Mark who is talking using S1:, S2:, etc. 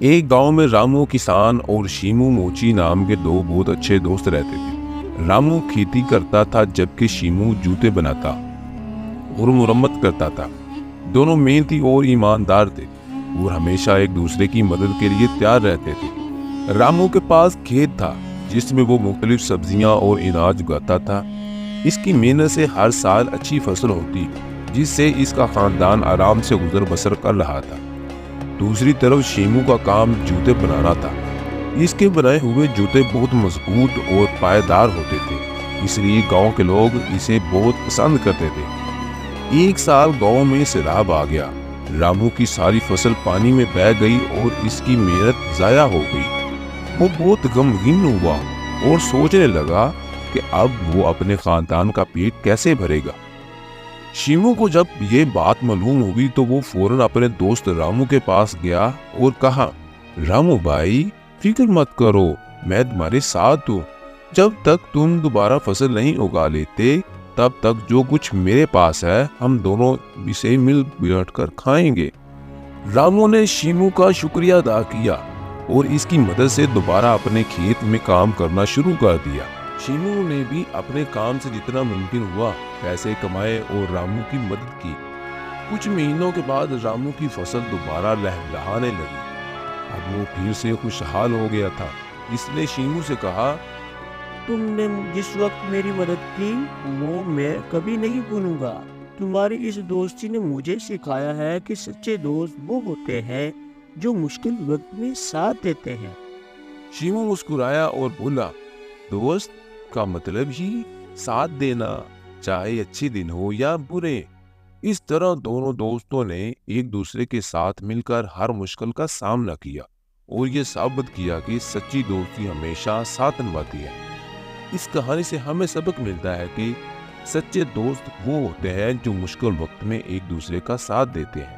S1: एक गांव में रामू किसान और शीमू मोची नाम के दो बहुत अच्छे दोस्त रहते थे। रामू खेती करता था जबकि शीमू जूते बनाता और मुरम्मत करता था। दोनों मेहनती और ईमानदार थे और हमेशा एक दूसरे की मदद के लिए तैयार रहते थे। रामू के पास खेत था जिसमें वो मुख्तलिफ सब्जियां और अनाज उगाता था। इसकी मेहनत से हर साल अच्छी फसल होती जिससे इसका खानदान आराम से गुजर बसर कर रहा था। दूसरी तरफ शीमू का काम जूते बनाना था। इसके बनाए हुए जूते बहुत मजबूत और पायदार होते थे, इसलिए गांव के लोग इसे बहुत पसंद करते थे। एक साल गांव में सैलाब आ गया। रामू की सारी फसल पानी में बह गई और इसकी मेहनत जाया हो गई। वो बहुत गमगीन हुआ और सोचने लगा कि अब वो अपने खानदान का पेट कैसे भरेगा। शीमू को जब ये बात मालूम हुई तो वो फौरन अपने दोस्त रामू के पास गया और कहा, रामू भाई फिक्र मत करो, मैं तुम्हारे साथ हूँ। जब तक तुम दोबारा फसल नहीं उगा लेते तब तक जो कुछ मेरे पास है हम दोनों इसे मिल बैठ कर खाएंगे। रामू ने शीमू का शुक्रिया अदा किया और इसकी मदद से दोबारा अपने खेत में काम करना शुरू कर दिया। शीमू ने भी अपने काम से जितना मुमकिन हुआ पैसे कमाए और रामू की मदद की। कुछ महीनों के बाद रामू की फसल दोबारा लहलहाने लगी। अब वो फिर से खुशहाल हो गया था। इसने शीमू से कहा,
S2: तुमने जिस वक्त मेरी मदद की वो मैं कभी नहीं भूलूंगा। तुम्हारी इस दोस्ती ने मुझे सिखाया है कि सच्चे दोस्त वो होते हैं जो मुश्किल वक्त में साथ देते हैं।
S1: शीमू मुस्कुराया और बोला, दोस्त का मतलब ही साथ देना, चाहे अच्छे दिन हो या बुरे। इस तरह दोनों दोस्तों ने एक दूसरे के साथ मिलकर हर मुश्किल का सामना किया और ये साबित किया कि सच्ची दोस्ती हमेशा साथ निभाती है। इस कहानी से हमें सबक मिलता है कि सच्चे दोस्त वो होते हैं जो मुश्किल वक्त में एक दूसरे का साथ देते हैं।